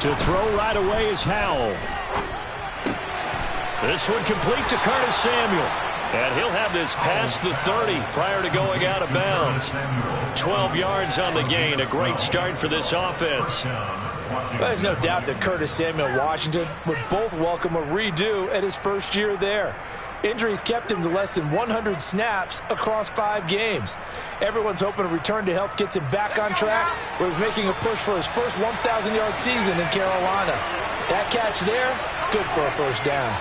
To throw right away is Howell. This one complete to Curtis Samuel. And he'll have this past the 30 prior to going out of bounds. 12 yards on the gain. A great start for this offense. There's no doubt that Curtis Samuel Washington would both welcome a redo at his first year there. Injuries kept him to less than 100 snaps across 5 games. Everyone's hoping a return to health gets him back on track, where he's making a push for his first 1,000-yard season in Carolina. That catch there, good for a first down.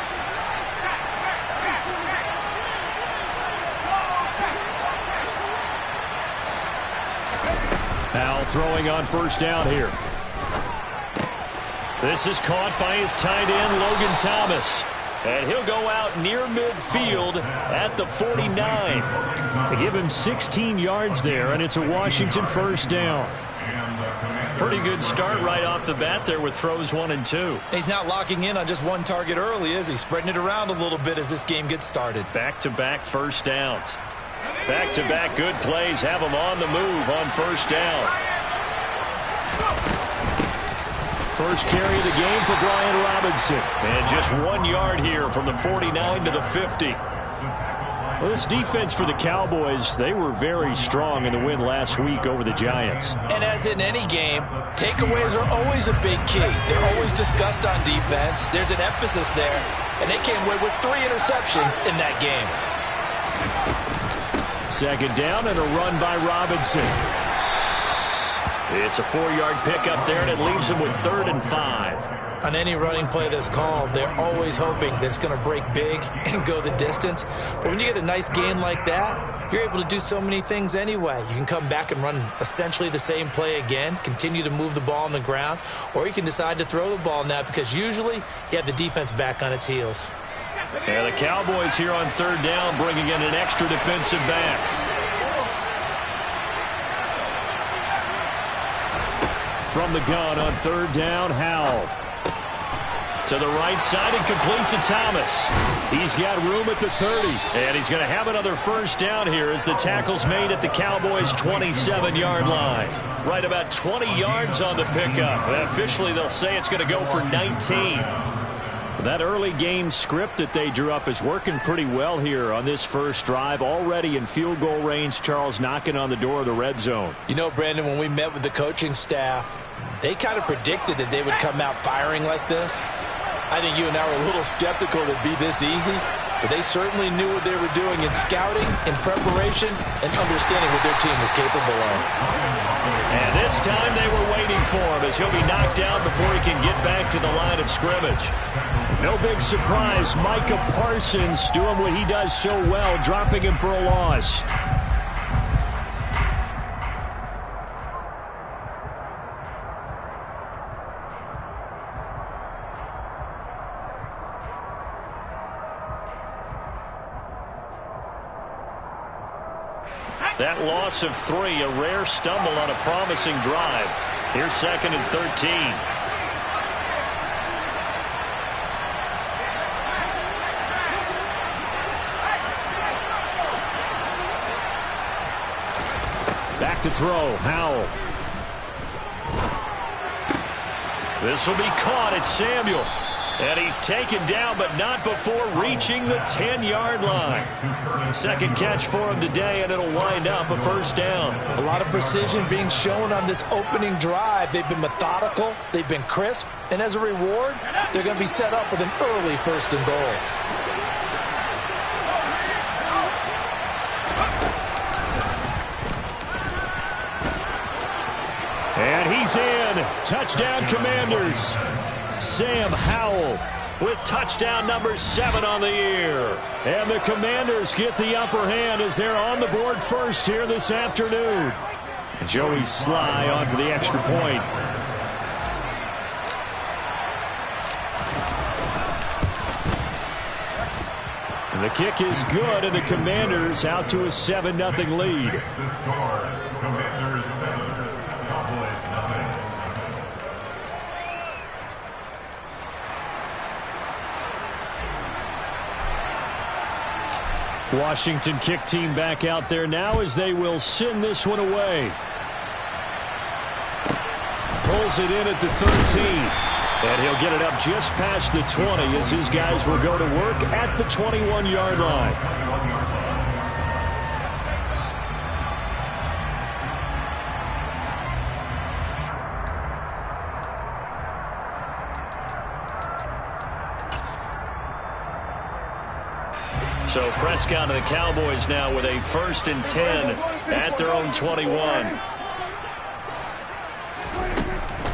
Now throwing on first down here. This is caught by his tight end, Logan Thomas. And he'll go out near midfield at the 49. They give him 16 yards there, and it's a Washington first down. Pretty good start right off the bat there with throws 1 and 2. He's not locking in on just one target early, is he? Spreading it around a little bit as this game gets started. Back-to-back first downs. Back-to-back good plays have him on the move on first down. First carry of the game for Brian Robinson. And just 1 yard here from the 49 to the 50. Well, this defense for the Cowboys, they were very strong in the win last week over the Giants. And as in any game, takeaways are always a big key. They're always discussed on defense. There's an emphasis there. And they came away with 3 interceptions in that game. Second down and a run by Robinson. It's a 4-yard pickup there, and it leaves him with 3rd and 5. On any running play that's called, they're always hoping that it's going to break big and go the distance. But when you get a nice gain like that, you're able to do so many things anyway. You can come back and run essentially the same play again, continue to move the ball on the ground, or you can decide to throw the ball now because usually you have the defense back on its heels. Yeah, the Cowboys here on 3rd down bringing in an extra defensive back. From the gun on 3rd down, Howell. To the right side and complete to Thomas. He's got room at the 30. And he's going to have another first down here as the tackle's made at the Cowboys' 27-yard line. Right about 20 yards on the pickup. And officially, they'll say it's going to go for 19. That early game script that they drew up is working pretty well here on this first drive. Already in field goal range, Charles knocking on the door of the red zone. You know, Brandon, when we met with the coaching staff, they kind of predicted that they would come out firing like this. I think you and I were a little skeptical it'd be this easy, but they certainly knew what they were doing in scouting, in preparation, and understanding what their team was capable of. And this time they were waiting for him as he'll be knocked down before he can get back to the line of scrimmage. No big surprise, Micah Parsons doing what he does so well, dropping him for a loss. That loss of 3, a rare stumble on a promising drive. Here's 2nd and 13. Back to throw, Howell. This will be caught at Samuel. And he's taken down, but not before reaching the 10-yard line. Second catch for him today, and it'll wind up a first down. A lot of precision being shown on this opening drive. They've been methodical, they've been crisp, and as a reward, they're going to be set up with an early 1st and goal. And he's in. Touchdown, Commanders. Sam Howell with touchdown number 7 on the year. And the Commanders get the upper hand as they're on the board first here this afternoon. Joey Sly on for the extra point. And the kick is good, and the Commanders out to a 7-0 lead. Commanders 7, Cowboys 9. Washington kick team back out there now as they will send this one away. Pulls it in at the 13. And he'll get it up just past the 20 as his guys will go to work at the 21-yard line. So Prescott and the Cowboys now with a 1st and 10 at their own 21.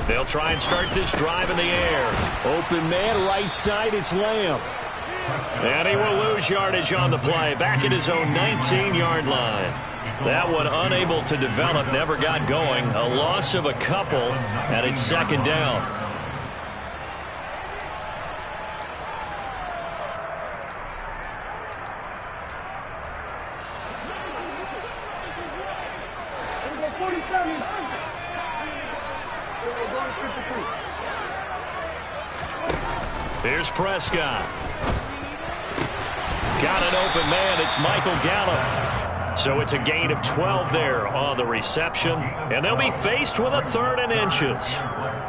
They'll try and start this drive in the air. Open man, right side, it's Lamb. And he will lose yardage on the play. Back at his own 19-yard line. That one unable to develop, never got going. A loss of a couple, and it's 2nd down. Here's Prescott. Got an open man. It's Michael Gallup. So it's a gain of 12 there on the reception. And they'll be faced with a 3rd and inches.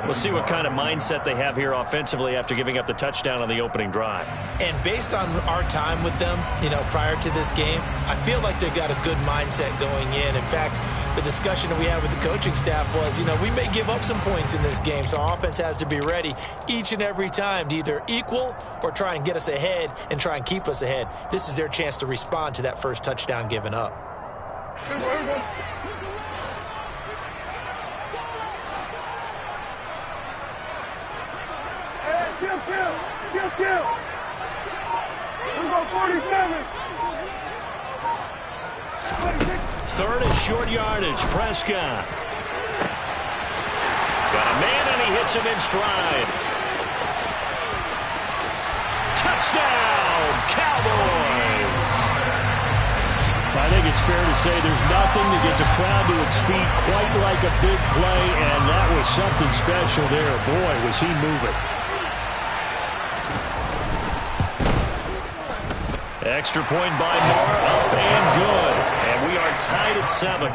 We'll see what kind of mindset they have here offensively after giving up the touchdown on the opening drive. And based on our time with them, prior to this game, I feel like they've got a good mindset going in. In fact, the discussion that we had with the coaching staff was, we may give up some points in this game, so our offense has to be ready each and every time to either equal or try and get us ahead and try and keep us ahead. This is their chance to respond to that first touchdown given up. Kill. We go 47. 3rd and short yardage. Prescott. Got a man, and he hits him in stride. Touchdown, Cowboys! I think it's fair to say there's nothing that gets a crowd to its feet quite like a big play, and that was something special there. Boy, was he moving. Extra point by Moore, up and good. And we are tied at 7.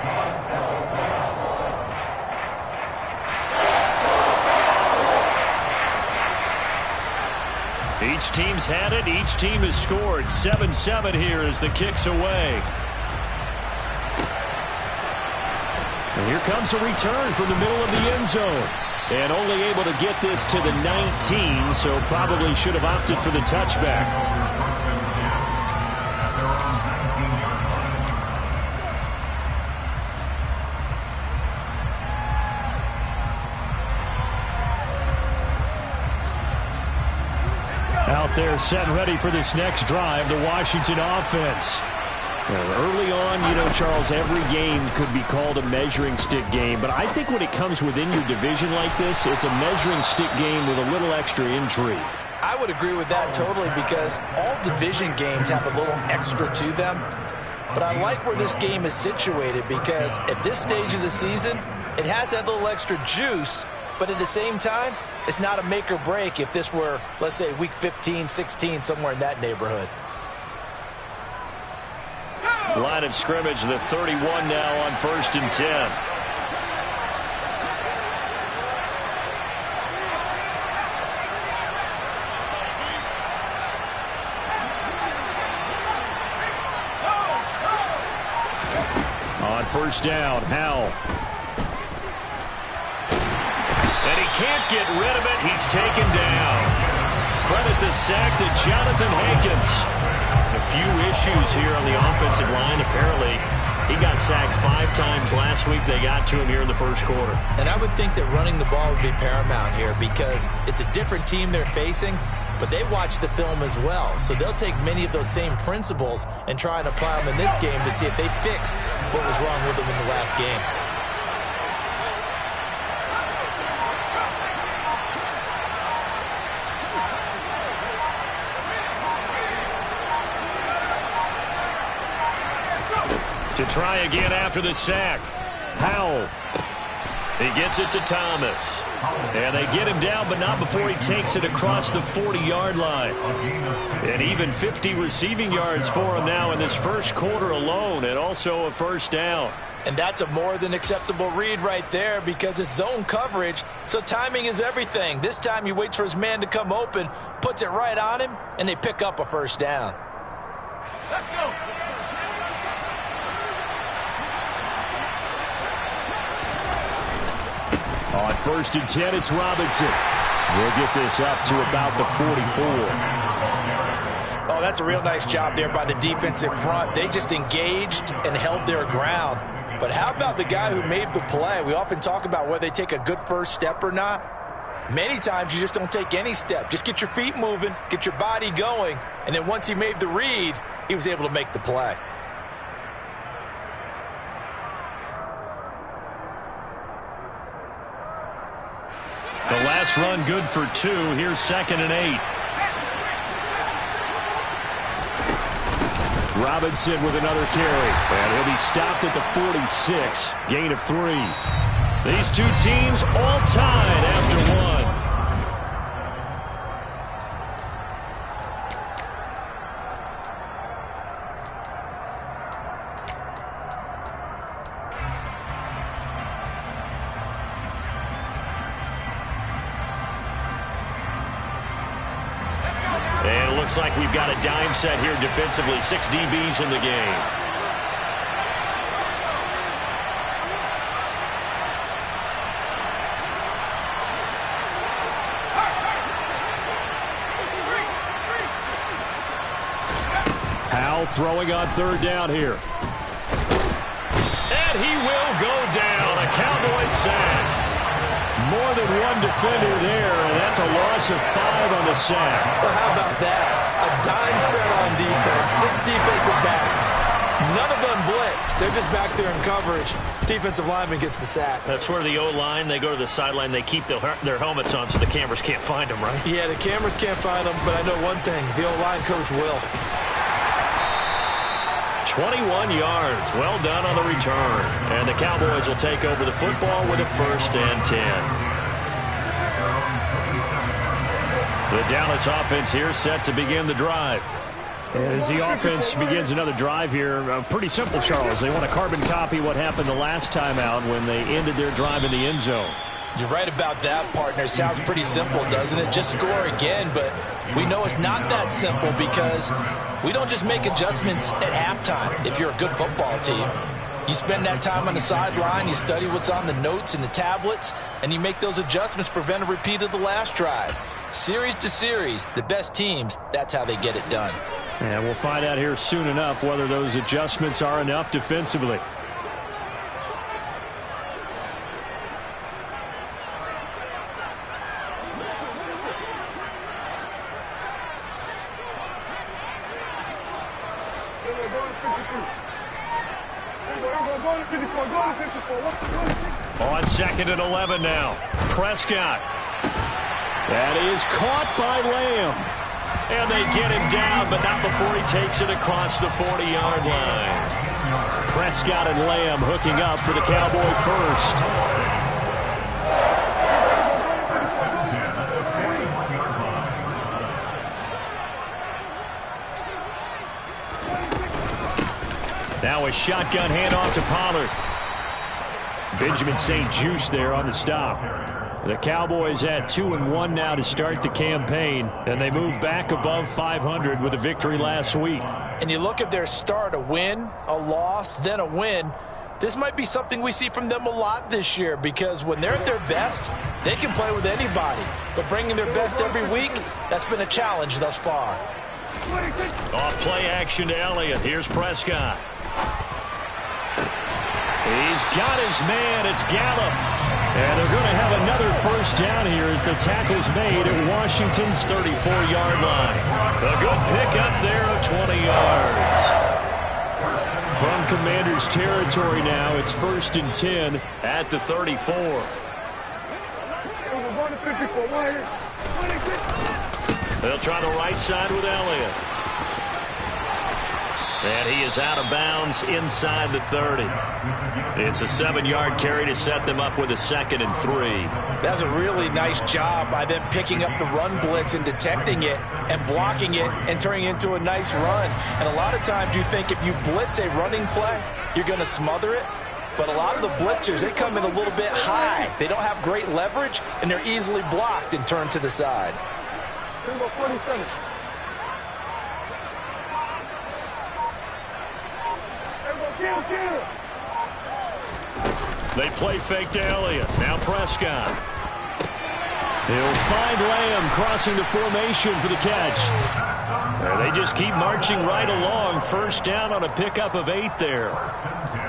Each team's had it. Each team has scored. 7-7 here as the kick's away. And here comes a return from the middle of the end zone. And only able to get this to the 19, so probably should have opted for the touchback. Out there set and ready for this next drive, the Washington offense. Early on, Charles, every game could be called a measuring stick game. But I think when it comes within your division like this, it's a measuring stick game with a little extra intrigue. I would agree with that totally because all division games have a little extra to them. But I like where this game is situated because at this stage of the season, it has that little extra juice. But at the same time, it's not a make or break if this were, let's say, week 15, 16, somewhere in that neighborhood. Line of scrimmage, the 31 now on 1st and 10. On 1st down, Howell. And he can't get rid of it. He's taken down. Credit the sack to Jonathan Hankins. A few issues here on the offensive line. Apparently, he got sacked 5 times last week. They got to him here in the first quarter. And I would think that running the ball would be paramount here because it's a different team they're facing, but they watch the film as well. So they'll take many of those same principles and try and apply them in this game to see if they fixed what was wrong with them in the last game. To try again after the sack. Howell. He gets it to Thomas. And they get him down, but not before he takes it across the 40-yard line. And even 50 receiving yards for him now in this first quarter alone, and also a first down. And that's a more than acceptable read right there because it's zone coverage, so timing is everything. This time he waits for his man to come open, puts it right on him, and they pick up a first down. Let's go. On 1st and 10, it's Robinson. We'll get this up to about the 44. Oh, that's a real nice job there by the defensive front. They just engaged and held their ground. But how about the guy who made the play? We often talk about whether they take a good first step or not. Many times you just don't take any step. Just get your feet moving, get your body going, and then once he made the read, he was able to make the play. The last run good for 2. Here's 2nd and 8. Robinson with another carry. And he'll be stopped at the 46. Gain of 3. These two teams all tied after 1. And it looks like we've got a dime set here defensively. 6 DBs in the game. Howell throwing on 3rd down here. And he will go down. A Cowboys sack. More than one defender there, and that's a loss of 5 on the sack. Well, how about that? A dime set on defense, 6 defensive backs. None of them blitz. They're just back there in coverage. Defensive lineman gets the sack. That's where the O-line, they go to the sideline, they keep their helmets on so the cameras can't find them, right? Yeah, the cameras can't find them, but I know one thing. The O-line coach will. 21 yards. Well done on the return. And the Cowboys will take over the football with a 1st and 10. The Dallas offense here set to begin the drive. As the offense begins another drive here, pretty simple, Charles. They want to carbon copy what happened the last time out when they ended their drive in the end zone. You're right about that, partner. Sounds pretty simple, doesn't it? Just score again, but we know it's not that simple because we don't just make adjustments at halftime if you're a good football team. You spend that time on the sideline, you study what's on the notes and the tablets, and you make those adjustments to prevent a repeat of the last drive. Series to series, the best teams, that's how they get it done. And we'll find out here soon enough whether those adjustments are enough defensively. On 2nd and 11 now. Prescott. That is caught by Lamb. And they get him down, but not before he takes it across the 40-yard line. Prescott and Lamb hooking up for the Cowboy first. Now a shotgun handoff to Pollard. Benjamin St. Juste there on the stop. The Cowboys at 2-1 now to start the campaign, and they move back above 500 with a victory last week. And you look at their start, a win, a loss, then a win. This might be something we see from them a lot this year because when they're at their best, they can play with anybody. But bringing their best every week, that's been a challenge thus far. Off play action to Elliott. Here's Prescott. He's got his man. It's Gallup. And they're going to have another first down here as the tackle's made at Washington's 34-yard line. A good pickup there of 20 yards. From Commander's territory now, it's 1st and 10 at the 34. They'll try the right side with Elliott. And he is out of bounds inside the 30. It's a 7-yard carry to set them up with a 2nd and 3. That's a really nice job by them picking up the run blitz and detecting it and blocking it and turning it into a nice run. And a lot of times you think if you blitz a running play, you're going to smother it. But a lot of the blitzers, they come in a little bit high. They don't have great leverage, and they're easily blocked and turned to the side. Number 47. They play fake to Elliott. Now Prescott. He'll find Lamb crossing the formation for the catch. They just keep marching right along. First down on a pickup of 8 there.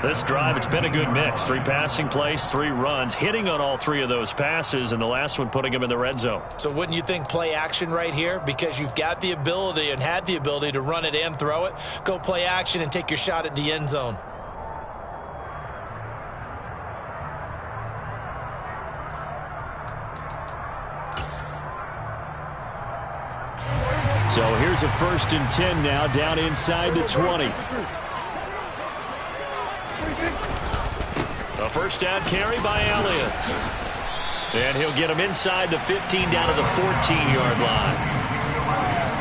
This drive, it's been a good mix. 3 passing plays, 3 runs, hitting on all 3 of those passes, and the last one putting him in the red zone. So wouldn't you think play action right here? Because you've got the ability and had the ability to run it and throw it. Go play action and take your shot at the end zone. So here's a 1st and 10 now, down inside the 20. A first down carry by Elliott. And he'll get him inside the 15 down to the 14-yard line.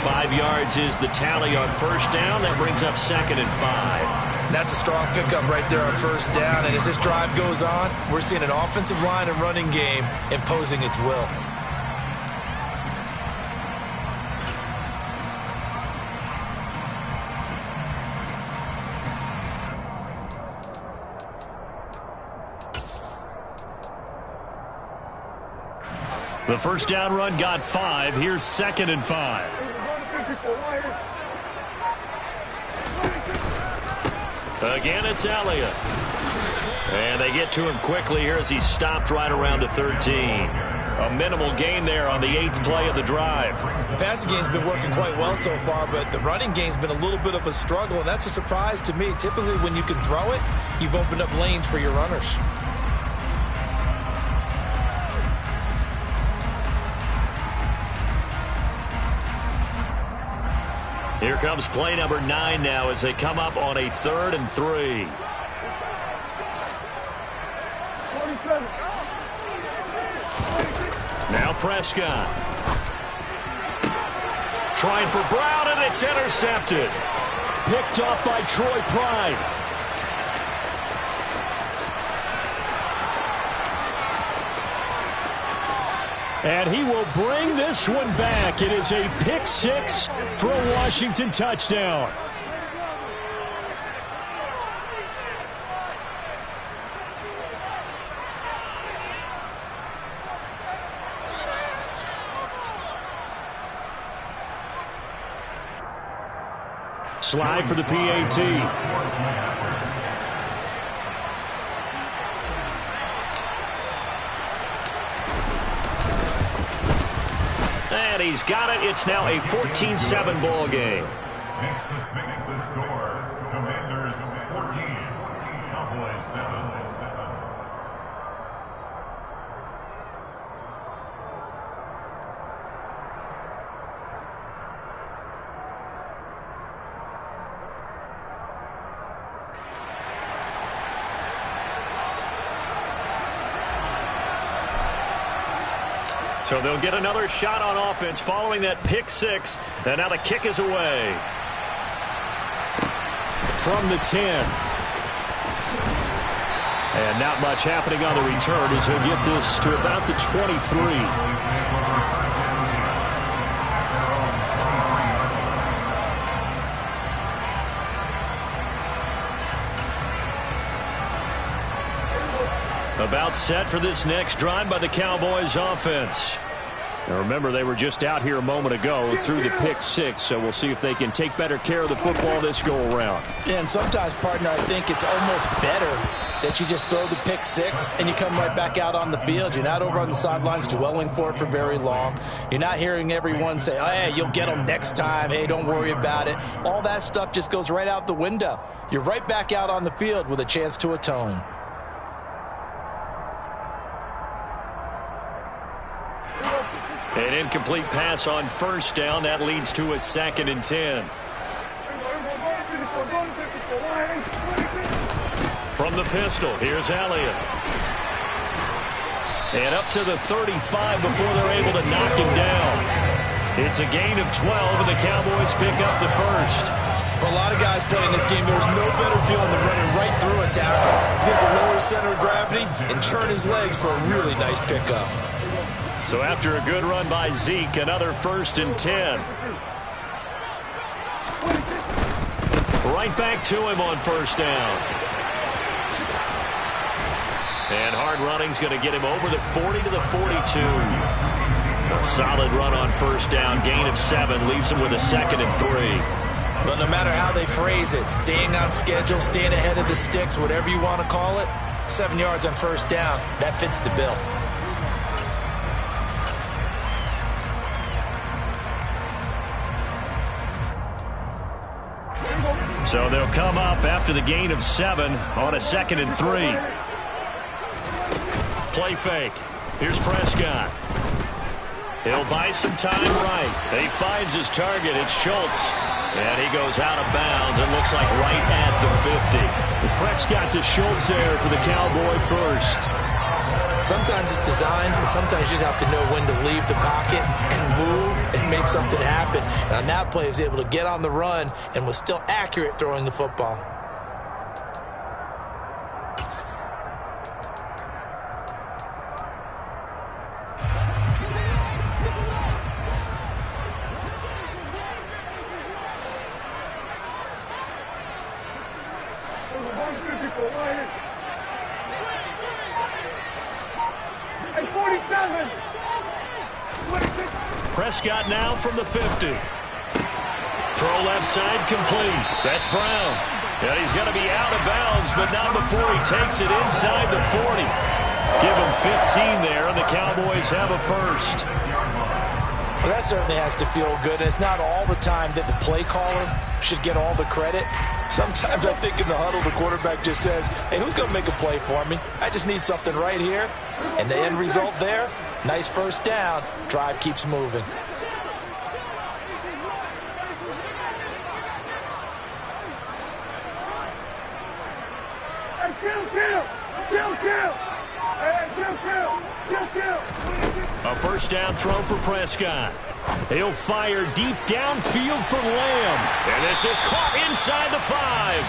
5 yards is the tally on first down. That brings up 2nd and 5. That's a strong pickup right there on first down. And as this drive goes on, we're seeing an offensive line and running game imposing its will. The first down run got 5. Here's 2nd and 5. Again, it's Elliott. And they get to him quickly here as he stopped right around the 13. A minimal gain there on the 8th play of the drive. The passing game's been working quite well so far, but the running game's been a little bit of a struggle, and that's a surprise to me. Typically, when you can throw it, you've opened up lanes for your runners. Here comes play number 9 now as they come up on a 3rd and 3. Now Prescott. Trying for Brown, and it's intercepted. Picked off by Troy Pride. And he will bring this one back. It is a pick 6 for a Washington touchdown. Slide for the PAT. And he's got it. It's now a 14-7 ball game. Makes the score. Commanders 14, Cowboys 7. So they'll get another shot on offense following that pick 6. And now the kick is away. From the 10. And not much happening on the return as he'll get this to about the 23. About set for this next drive by the Cowboys offense. Now remember, they were just out here a moment ago through the pick 6, so we'll see if they can take better care of the football this go-around. Yeah, and sometimes, partner, I think it's almost better that you just throw the pick 6 and you come right back out on the field. You're not over on the sidelines dwelling for it for very long. You're not hearing everyone say, oh, hey, you'll get them next time. Hey, don't worry about it. All that stuff just goes right out the window. You're right back out on the field with a chance to atone. An incomplete pass on first down. That leads to a 2nd and 10. From the pistol, here's Elliott. And up to the 35 before they're able to knock him down. It's a gain of 12, and the Cowboys pick up the first. For a lot of guys playing this game, there's no better feeling than running right through a tackle. He's able to lower his center of gravity and churn his legs for a really nice pickup. So after a good run by Zeke, another 1st and 10. Right back to him on 1st down. And hard running's going to get him over the 40 to the 42. A solid run on 1st down, gain of 7, leaves him with a 2nd and 3. But no matter how they phrase it, staying on schedule, staying ahead of the sticks, whatever you want to call it, 7 yards on 1st down, that fits the bill. So they'll come up after the gain of 7 on a 2nd and 3. Play fake. Here's Prescott. He'll buy some time right. He finds his target. It's Schultz. And he goes out of bounds. It looks like right at the 50. Prescott to Schultz there for the Cowboy first. Sometimes it's designed, and sometimes you just have to know when to leave the pocket and move and make something happen. And on that play, he was able to get on the run and was still accurate throwing the football. Prescott now from the 50. Throw left side complete. That's Brown. And he's going to be out of bounds, but not before he takes it inside the 40. Give him 15 there, and the Cowboys have a first. Well, that certainly has to feel good. It's not all the time that the play caller should get all the credit. Sometimes I think in the huddle, the quarterback just says, hey, who's going to make a play for me? I just need something right here. And the end result there, nice 1st down. Drive keeps moving. A 1st down throw for Prescott. He'll fire deep downfield for Lamb. And this is caught inside the 5.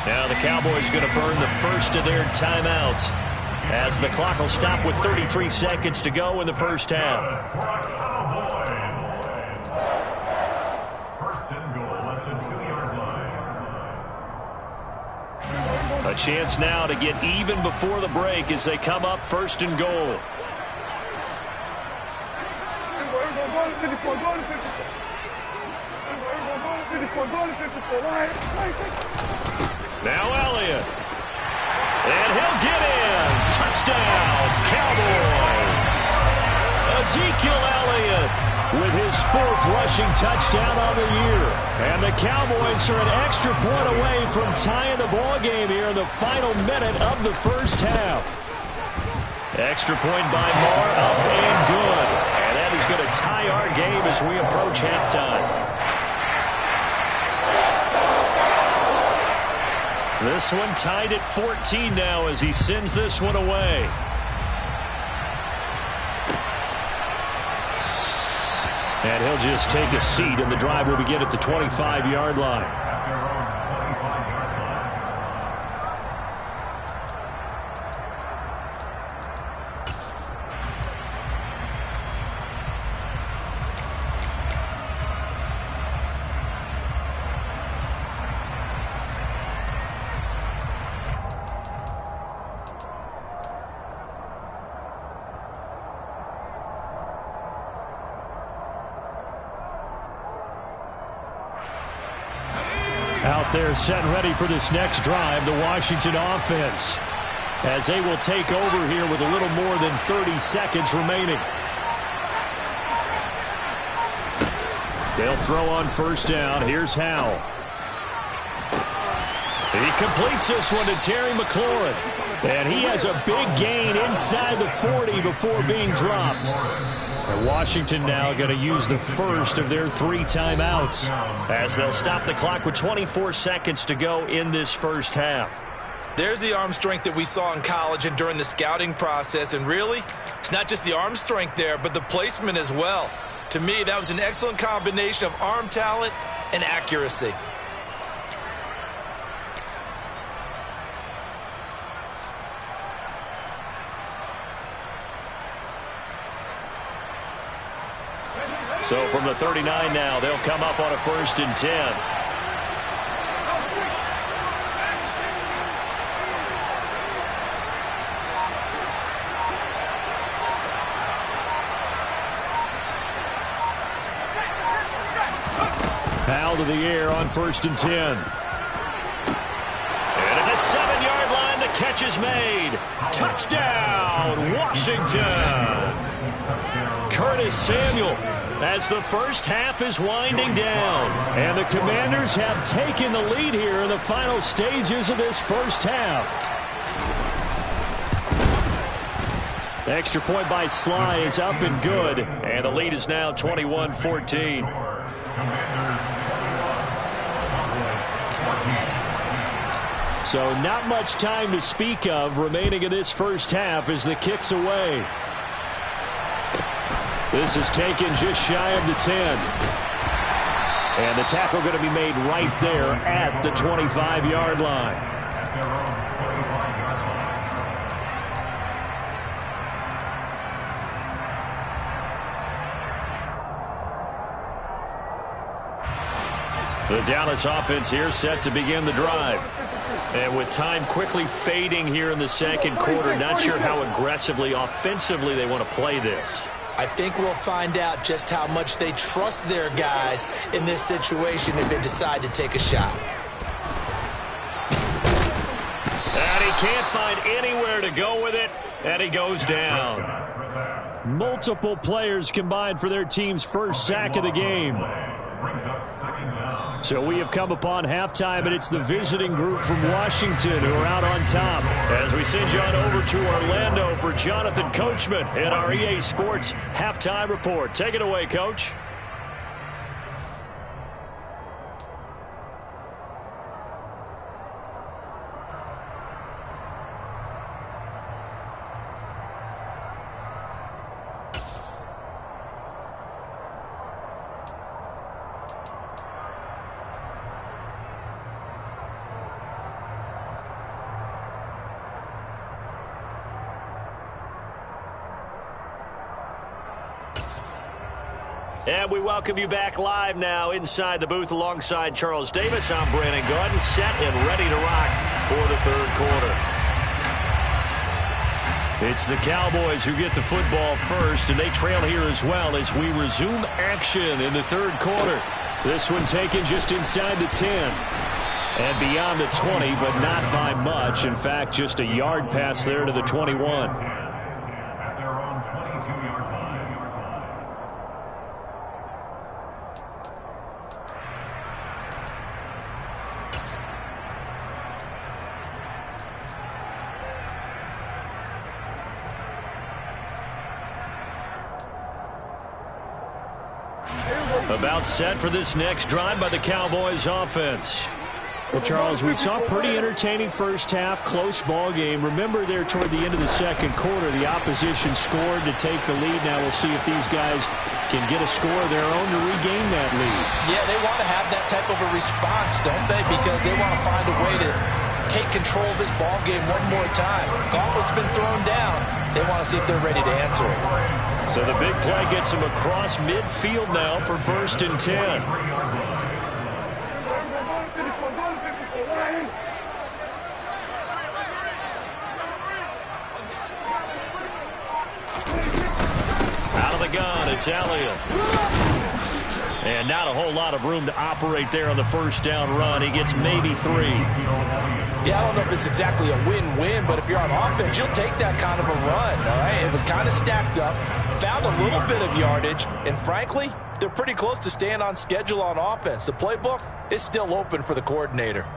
Now the Cowboys going to burn the first of their timeouts as the clock will stop with 33 seconds to go in the 1st half. First and goal at the 2-yard line. A chance now to get even before the break as they come up 1st and goal. Now Elliott. And he'll get in. Touchdown, Cowboys. Ezekiel Elliott with his 4th rushing touchdown on the year. And the Cowboys are an extra point away from tying the ball game here in the final minute of the 1st half. Extra point by Moore, up and good. And that is going to tie our game as we approach halftime. This one tied at 14 now as he sends this one away. And he'll just take a seat, and the drive will begin at the 25-yard line. Out there set and ready for this next drive, the Washington offense, as they will take over here with a little more than 30 seconds remaining. They'll throw on 1st down. Here's Howell. He completes this one to Terry McLaurin. And he has a big gain inside the 40 before being dropped. And Washington now going to use the first of their 3 timeouts as they'll stop the clock with 24 seconds to go in this 1st half. There's the arm strength that we saw in college and during the scouting process. And really, it's not just the arm strength there, but the placement as well. To me, that was an excellent combination of arm talent and accuracy. So from the 39 now, they'll come up on a 1st and 10. Foul to the air on 1st and 10. And at the 7-yard line, the catch is made. Touchdown, Washington. Curtis Samuel, as the first half is winding down. And the Commanders have taken the lead here in the final stages of this first half. The extra point by Sly is up and good. And the lead is now 21-14. So not much time to speak of remaining in this first half as the kick's away. This is taken just shy of the 10. And the tackle going to be made right there at the 25-yard line. The Dallas offense here set to begin the drive. And with time quickly fading here in the second quarter, not sure how aggressively, offensively they want to play this. I think we'll find out just how much they trust their guys in this situation if they decide to take a shot. And he can't find anywhere to go with it, and he goes down. Multiple players combined for their team's first sack of the game. So we have come upon halftime, and it's the visiting group from Washington who are out on top. As we send you on over to Orlando for Jonathan Coachman in our EA Sports Halftime Report. Take it away, Coach. And we welcome you back live now inside the booth alongside Charles Davis. I'm Brandon Gaudin, set and ready to rock for the third quarter. It's the Cowboys who get the football first, and they trail here as well as we resume action in the third quarter. This one taken just inside the 10 and beyond the 20, but not by much. In fact, just a yard pass there to the 21. About set for this next drive by the Cowboys offense. Well, Charles, we saw a pretty entertaining first half, close ball game. Remember there toward the end of the second quarter, the opposition scored to take the lead. Now we'll see if these guys can get a score of their own to regain that lead. Yeah, they want to have that type of a response, don't they? Because they want to find a way to take control of this ball game one more time. Gauntlet's been thrown down. They want to see if they're ready to answer it. So the big play gets him across midfield now for 1st and 10. Out of the gun, it's Elliott. And not a whole lot of room to operate there on the first down run. He gets maybe 3. Yeah, I don't know if it's exactly a win-win, but if you're on offense, you'll take that kind of a run, all right? It was kind of stacked up, found a little bit of yardage, and frankly, they're pretty close to staying on schedule on offense. The playbook is still open for the coordinator.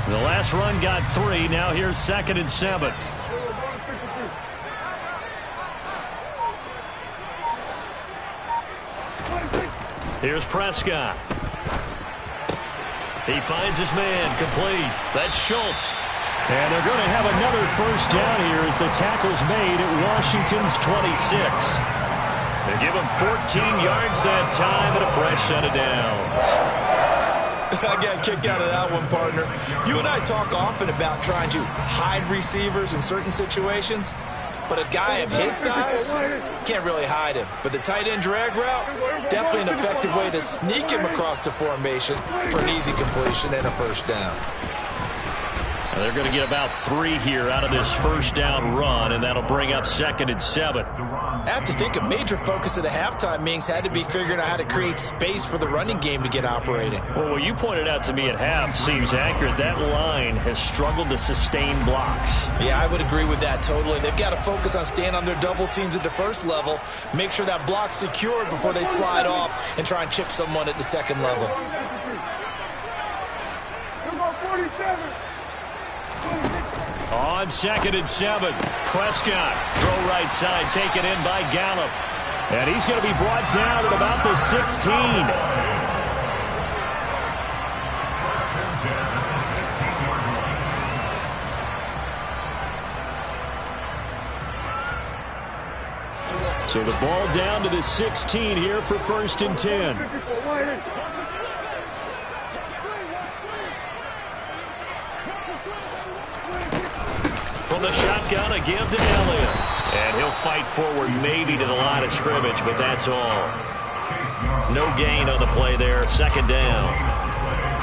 The last run got 3. Now here's 2nd and 7. Here's Prescott. He finds his man, complete. That's Schultz. And they're going to have another first down here as the tackle's made at Washington's 26. They give him 14 yards that time and a fresh set of downs. I got a kick out of that one, partner. You and I talk often about trying to hide receivers in certain situations, but a guy of his size can't really hide him. But the tight end drag route, definitely an effective way to sneak him across the formation for an easy completion and a first down. They're going to get about 3 here out of this first down run, and that'll bring up 2nd and 7. I have to think a major focus of the halftime meetings had to be figuring out how to create space for the running game to get operating. Well, what you pointed out to me at half seems accurate. That line has struggled to sustain blocks. Yeah, I would agree with that totally. They've got to focus on staying on their double teams at the first level, make sure that block's secured before they slide off and try and chip someone at the second level. 47. On 2nd and 7, Prescott, throw right side, taken in by Gallup. And he's going to be brought down at about the 16. So the ball down to the 16 here for 1st and 10. From the shotgun, a give to Elliott. And he'll fight forward maybe to the line of scrimmage, but that's all. No gain on the play there, 2nd down.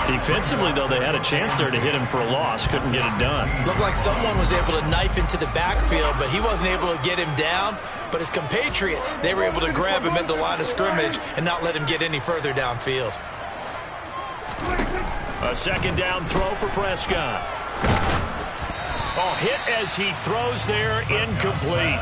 Defensively, though, they had a chance there to hit him for a loss. Couldn't get it done. Looked like someone was able to knife into the backfield, but he wasn't able to get him down. But his compatriots, they were able to grab him at the line of scrimmage and not let him get any further downfield. A 2nd down throw for Prescott. Oh, hit as he throws there, incomplete.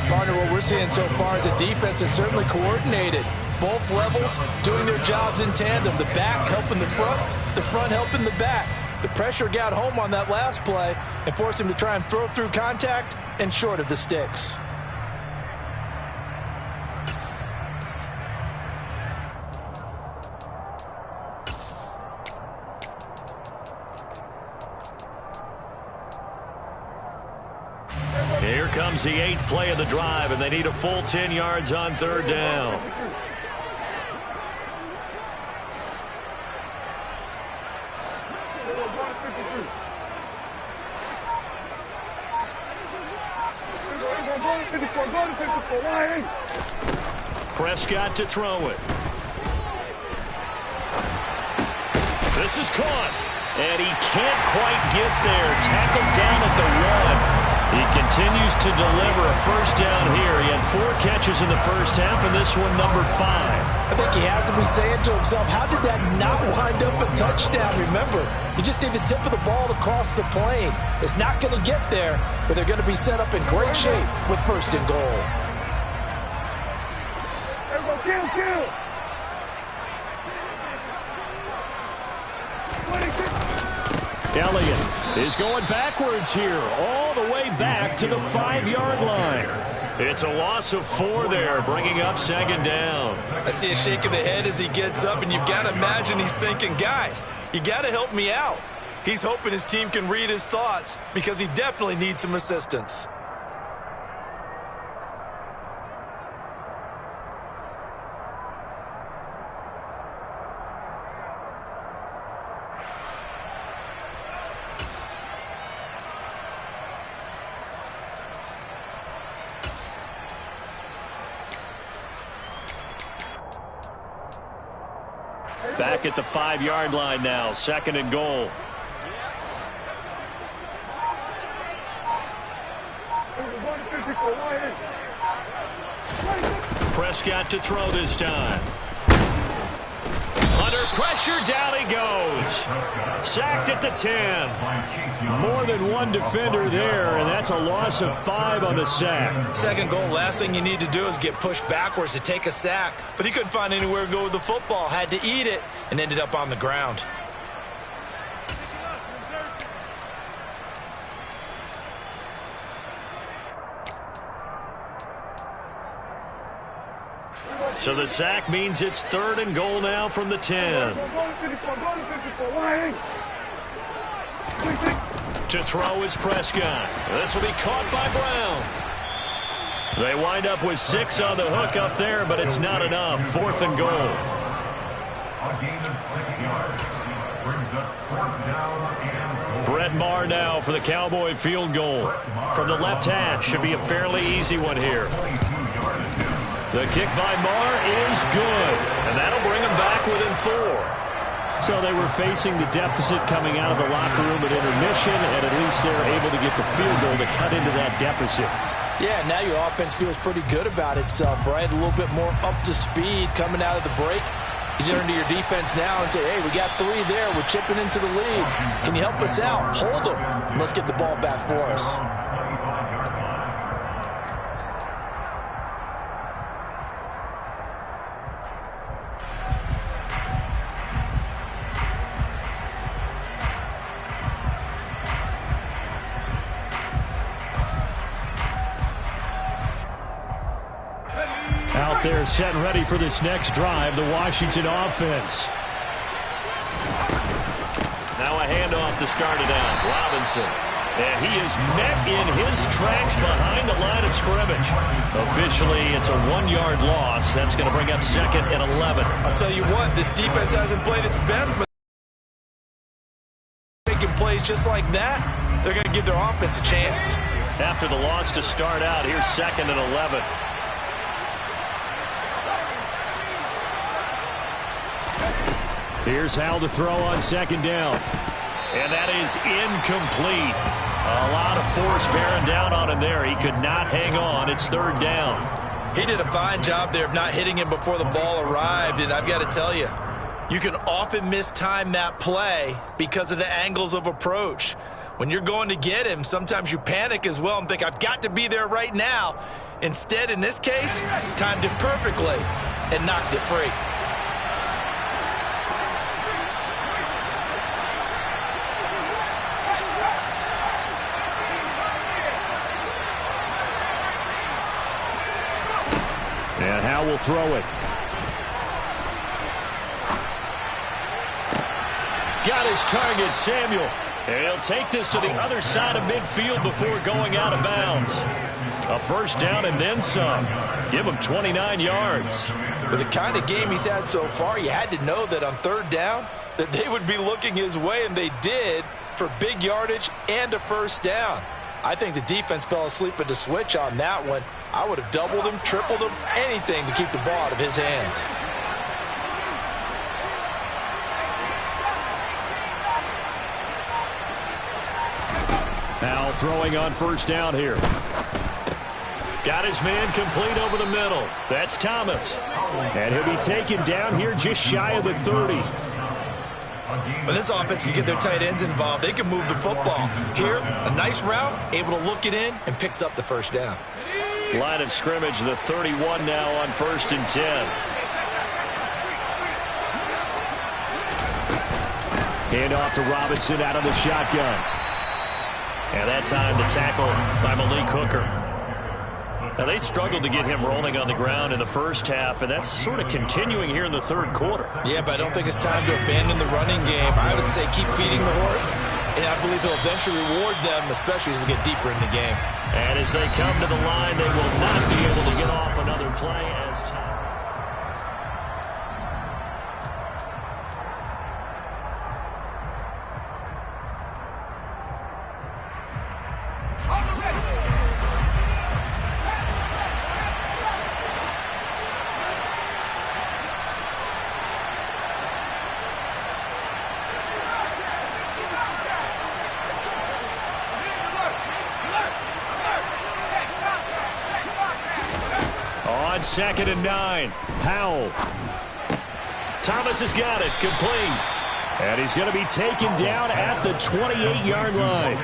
Partner, what we're seeing so far is a defense that's certainly coordinated. Both levels doing their jobs in tandem. The back helping the front helping the back. The pressure got home on that last play and forced him to try and throw through contact and short of the sticks. Here comes the 8th play of the drive, and they need a full 10 yards on 3rd down. Prescott to throw it. This is caught, and he can't quite get there. Tackled down at the 1. He continues to deliver a first down here. He had 4 catches in the first half, and this one number 5. I think he has to be saying to himself, how did that not wind up a touchdown? Remember, you just need the tip of the ball to cross the plane. It's not going to get there, but they're going to be set up in great shape with 1st and goal. Kill. Elliott is going backwards here, all the way back to the 5-yard line. It's a loss of 4 there, bringing up 2nd down. I see a shake of the head as he gets up, and you've got to imagine he's thinking, guys, you got to help me out. He's hoping his team can read his thoughts because he definitely needs some assistance. Back at the 5-yard line now, 2nd and goal. Prescott to throw this time. Under pressure, down he goes. Sacked at the 10. More than one defender there, and that's a loss of 5 on the sack. 2nd goal, last thing you need to do is get pushed backwards to take a sack. But he couldn't find anywhere to go with the football, had to eat it, and ended up on the ground. So the sack means it's 3rd and goal now from the 10. To throw is Prescott. This will be caught by Brown. They wind up with 6 on the hook up there, but it's not enough. 4th and goal. A gain of 6 yards. Brings up 4th down and goal. Brett Maher now for the Cowboy field goal. From the left hash, should be a fairly easy one here. The kick by Maher is good, and that'll bring them back within 4. So they were facing the deficit coming out of the locker room at intermission, and at least they were able to get the field goal to cut into that deficit. Yeah, now your offense feels pretty good about itself, right? A little bit more up to speed coming out of the break. You turn to your defense now and say, hey, we got 3 there. We're chipping into the lead. Can you help us out? Hold them. And let's get the ball back for us. Out there set and ready for this next drive, the Washington offense. Now a handoff to start it out. Robinson. And he is met in his tracks behind the line of scrimmage. Officially, it's a 1-yard loss. That's going to bring up 2nd and 11. I'll tell you what, this defense hasn't played its best, but making plays just like that, they're going to give their offense a chance. After the loss to start out, here's 2nd and 11. Here's Howell to throw on 2nd down. And that is incomplete. A lot of force bearing down on him there. He could not hang on. It's 3rd down. He did a fine job there of not hitting him before the ball arrived, and I've got to tell you, you can often mistime that play because of the angles of approach. When you're going to get him, sometimes you panic as well and think, I've got to be there right now. Instead, in this case, timed it perfectly and knocked it free. And Howell will throw it. Got his target, Samuel. And he'll take this to the other side of midfield before going out of bounds. A 1st down and then some. Give him 29 yards. With the kind of game he's had so far, you had to know that on 3rd down that they would be looking his way, and they did, for big yardage and a 1st down. I think the defense fell asleep at the switch on that one. I would have doubled him, tripled him, anything to keep the ball out of his hands. Howell throwing on 1st down here. Got his man complete over the middle. That's Thomas. And he'll be taken down here just shy of the 30. When this offense can get their tight ends involved, they can move the football. Here, a nice route, able to look it in, and picks up the 1st down. Line of scrimmage, the 31 now on 1st and 10. Hand off to Robinson out of the shotgun. And that time the tackle by Malik Hooker. Now, they struggled to get him rolling on the ground in the 1st half, and that's sort of continuing here in the 3rd quarter. Yeah, but I don't think it's time to abandon the running game. I would say keep feeding the horse, and I believe he'll eventually reward them, especially as we get deeper in the game. And as they come to the line, they will not be able to get off another play as time. On 2nd and 9, Howell. Thomas has got it, complete. And he's going to be taken down at the 28-yard line.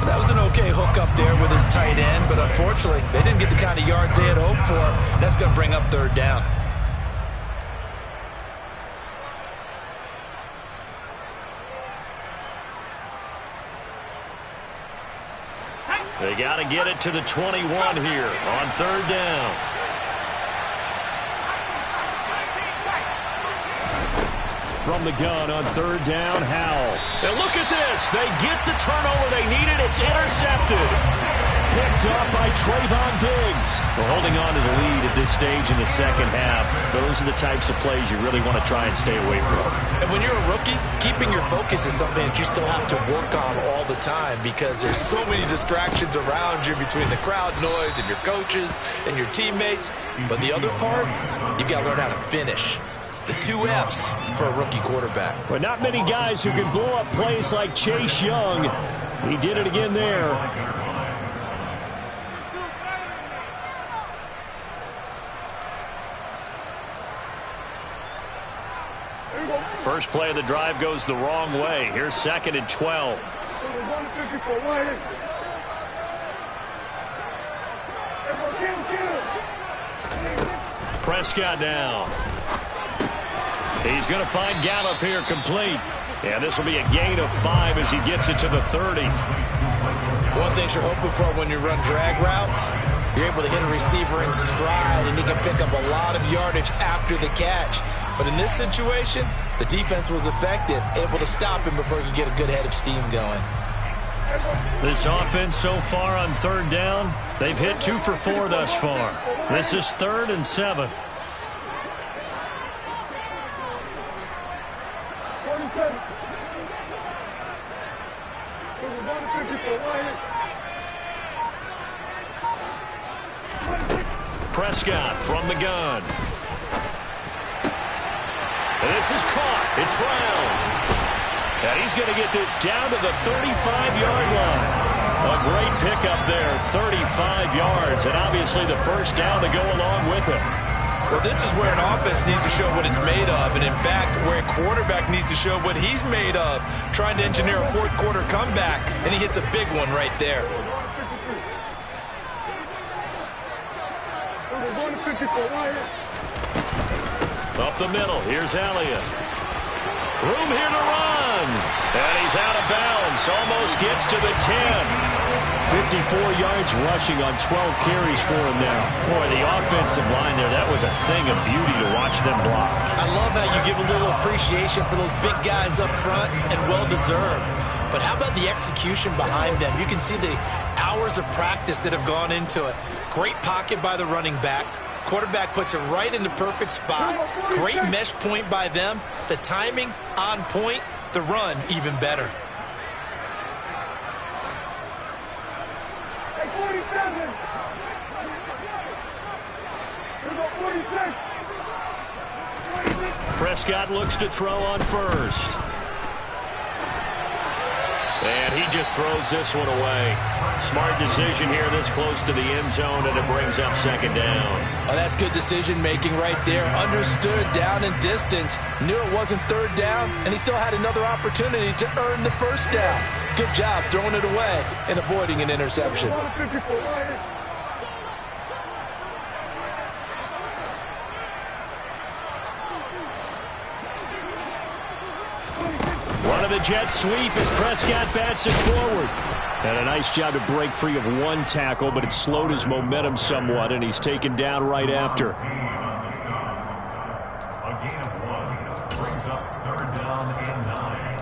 That was an okay hook up there with his tight end, but unfortunately, they didn't get the kind of yards they had hoped for. That's going to bring up 3rd down. They got to get it to the 21 here on 3rd down. from the gun on third down. Howell. And look at this. They get the turnover they needed. It's intercepted. Picked up by Trayvon Diggs. We're holding on to the lead at this stage in the second half. Those are the types of plays you really want to try and stay away from. And when you're a rookie, keeping your focus is something that you still have to work on all the time because there's so many distractions around you between the crowd noise and your coaches and your teammates. But the other part, you've got to learn how to finish. It's the 2 F's for a rookie quarterback. But not many guys who can blow up plays like Chase Young. He did it again there. First play of the drive goes the wrong way. Here's 2nd and 12. Prescott now. He's going to find Gallup here complete. And this will be a gain of 5 as he gets it to the 30. One thing you're hoping for when you run drag routes, you're able to hit a receiver in stride, and he can pick up a lot of yardage after the catch. But in this situation, the defense was effective, able to stop him before he could get a good head of steam going. This offense so far on third down, they've hit 2 for 4 thus far. This is 3rd and 7. Prescott from the gun. And this is caught. It's Brown. And he's going to get this down to the 35-yard line. A great pickup there, 35 yards, and obviously the first down to go along with it. Well, this is where an offense needs to show what it's made of, and in fact, where a quarterback needs to show what he's made of, trying to engineer a fourth-quarter comeback, and he hits a big one right there. Up the middle, here's Elliott. Room here to run. And he's out of bounds, almost gets to the 10. 54 yards rushing on 12 carries for him now. Boy, the offensive line there, that was a thing of beauty to watch them block. I love how you give a little appreciation for those big guys up front, and well-deserved. But how about the execution behind them? You can see the hours of practice that have gone into it. Great pocket by the running back. Quarterback puts it right in the perfect spot. Great mesh point by them. The timing on point. The run even better. Prescott looks to throw on first. And he just throws this one away. Smart decision here this close to the end zone, and it brings up 2nd down. Oh, that's good decision-making right there. Understood down and distance. Knew it wasn't 3rd down, and he still had another opportunity to earn the 1st down. Good job throwing it away and avoiding an interception. One of the Jets sweep as Prescott bats it forward. And a nice job to break free of one tackle, but it slowed his momentum somewhat, and he's taken down right after. A gain of 1 brings up 3rd down and 9.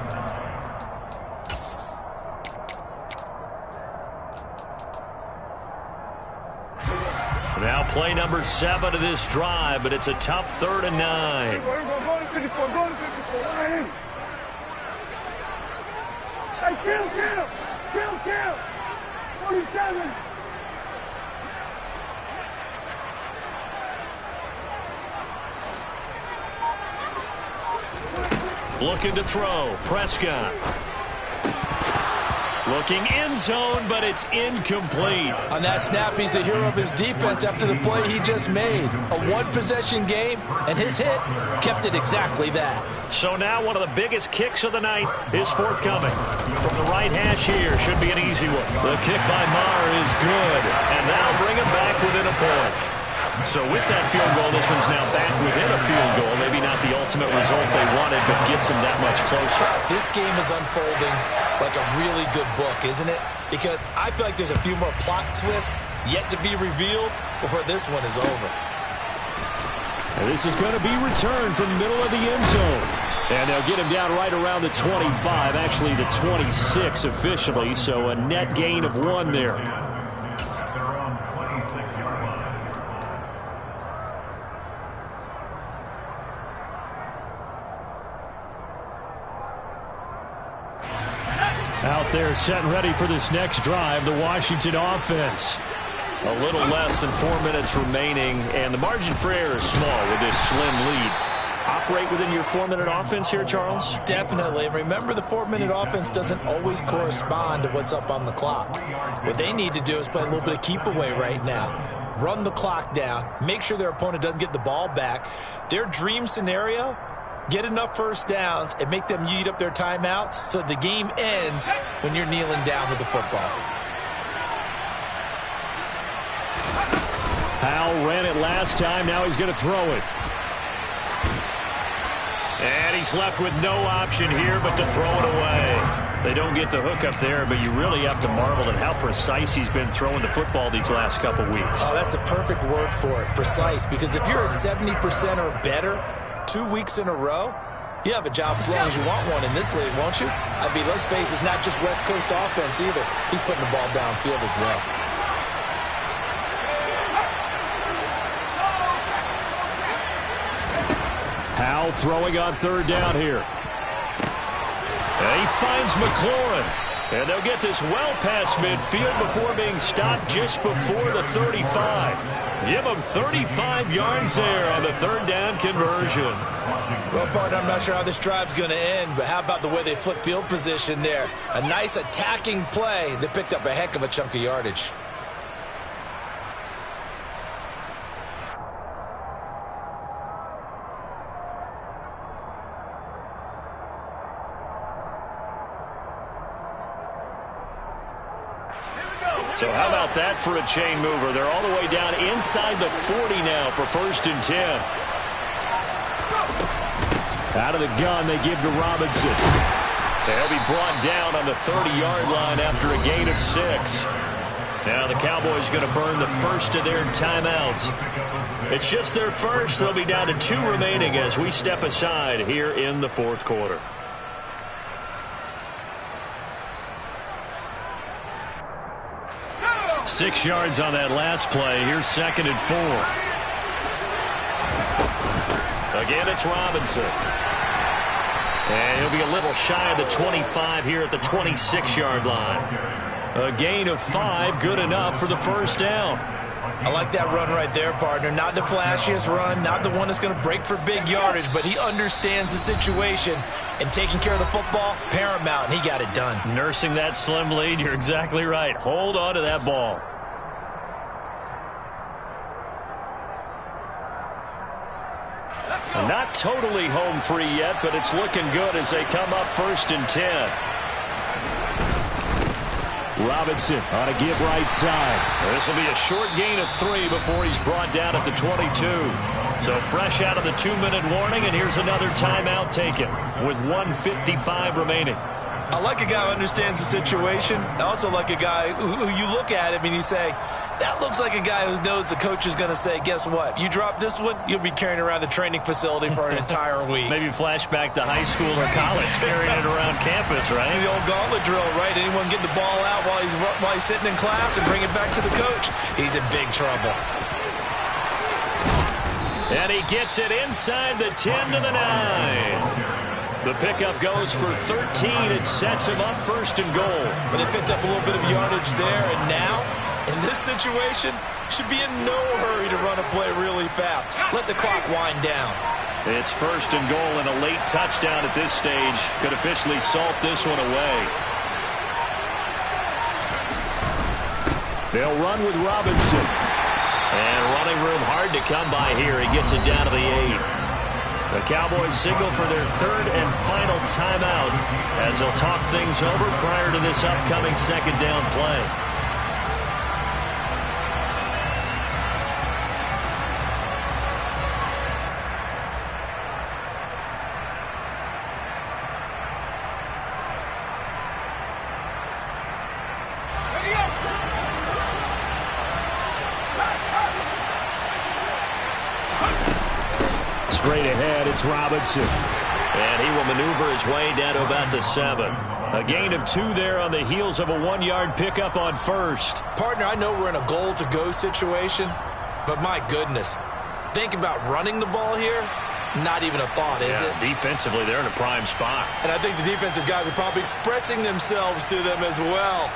Now play number 7 of this drive, but it's a tough 3rd and 9. Hey, kill! 47! Looking to throw. Prescott. Looking end zone, but it's incomplete. On that snap, he's the hero of his defense after the play he just made. A one-possession game, and his hit kept it exactly that. So now one of the biggest kicks of the night is forthcoming. From the right hash here, should be an easy one. The kick by Maher is good, and that'll bring him back within a point. So with that field goal, this one's now back within a field goal. Maybe not the ultimate result they wanted, but gets them that much closer. This game is unfolding like a really good book, isn't it? Because I feel like there's a few more plot twists yet to be revealed before this one is over. And this is going to be returned from the middle of the end zone. And they'll get him down right around the 25, actually the 26 officially, so a net gain of 1 there. At their own 26-yard line. Out there set and ready for this next drive, the Washington offense. A little less than 4 minutes remaining, and the margin for error is small with this slim lead. Operate within your 4-minute offense here, Charles? Definitely. And remember, the 4-minute offense doesn't always correspond to what's up on the clock. What they need to do is play a little bit of keep away right now. Run the clock down. Make sure their opponent doesn't get the ball back. Their dream scenario, get enough first downs and make them eat up their timeouts so the game ends when you're kneeling down with the football. Powell ran it last time. Now he's going to throw it. And he's left with no option here but to throw it away. They don't get the hook up there, but you really have to marvel at how precise he's been throwing the football these last couple weeks. Oh, that's the perfect word for it, precise. Because if you're at 70% or better 2 weeks in a row, you have a job as long as you want one in this league, won't you? I mean, let's face it, it's not just West Coast offense either. He's putting the ball downfield as well. Powell throwing on 3rd down here. And he finds McLaurin. And they'll get this well past midfield before being stopped just before the 35. Give them 35 yards there on the 3rd down conversion. Well, partner, I'm not sure how this drive's going to end, but how about the way they flip field position there? A nice attacking play that picked up a heck of a chunk of yardage. So how about that for a chain mover? They're all the way down inside the 40 now for 1st and 10. Out of the gun, they give to Robinson. They'll be brought down on the 30-yard line after a gain of 6. Now the Cowboys going to burn the first of their timeouts. It's just their first. They'll be down to 2 remaining as we step aside here in the 4th quarter. Six yards on that last play. Here's 2nd and 4. Again, it's Robinson. And he'll be a little shy of the 25 here at the 26-yard line. A gain of 5, good enough for the 1st down. I like that run right there, partner. Not the flashiest run, not the one that's going to break for big yardage, but he understands the situation, and taking care of the football, paramount, and he got it done. Nursing that slim lead, you're exactly right. Hold on to that ball. Not totally home free yet, but it's looking good as they come up 1st and 10. Robinson on a give right side. This will be a short gain of 3 before he's brought down at the 22. So fresh out of the 2-minute warning, and here's another timeout taken with 1:55 remaining. I like a guy who understands the situation. I also like a guy who you look at him and you say, that looks like a guy who knows the coach is going to say, guess what? You drop this one, you'll be carrying around the training facility for an entire week. Maybe flashback to high school or college, carrying it around campus, right? The old gauntlet drill, right? Anyone get the ball out while he's sitting in class and bring it back to the coach? He's in big trouble. And he gets it inside the 10 to the 9. The pickup goes for 13. It sets him up 1st and goal. But they picked up a little bit of yardage there, and now, in this situation, should be in no hurry to run a play really fast. Let the clock wind down. It's 1st and goal, and a late touchdown at this stage could officially salt this one away. They'll run with Robinson. And running room hard to come by here. He gets it down to the 8. The Cowboys signal for their 3rd and final timeout as they'll talk things over prior to this upcoming 2nd down play. Straight ahead, it's Robinson. And he will maneuver his way down to about the 7. A gain of 2 there on the heels of a 1-yard pickup on first. Partner, I know we're in a goal-to-go situation, but my goodness, think about running the ball here. Not even a thought, is it? Defensively, they're in a prime spot. And I think the defensive guys are probably expressing themselves to them as well.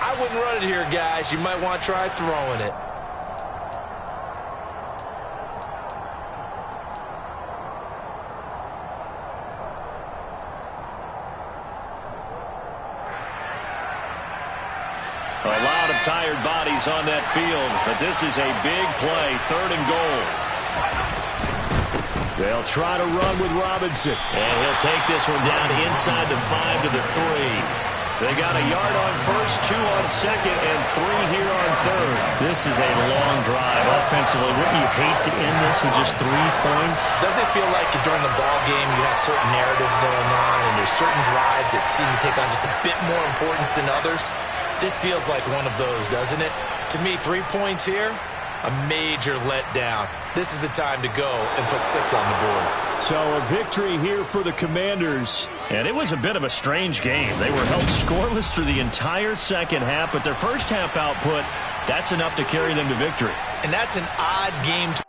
I wouldn't run it here, guys. You might want to try throwing it. A lot of tired bodies on that field, but this is a big play, 3rd and goal. They'll try to run with Robinson. And he'll take this one down inside the 5 to the 3. They got a yard on first, 2 on second, and 3 here on third. This is a long drive offensively. Wouldn't you hate to end this with just 3 points? Doesn't it feel like during the ball game you have certain narratives going on and there's certain drives that seem to take on just a bit more importance than others? This feels like one of those, doesn't it? To me, 3 points here, a major letdown. This is the time to go and put 6 on the board. So a victory here for the Commanders. And it was a bit of a strange game. They were held scoreless through the entire second half, but their first half output, that's enough to carry them to victory. And that's an odd game to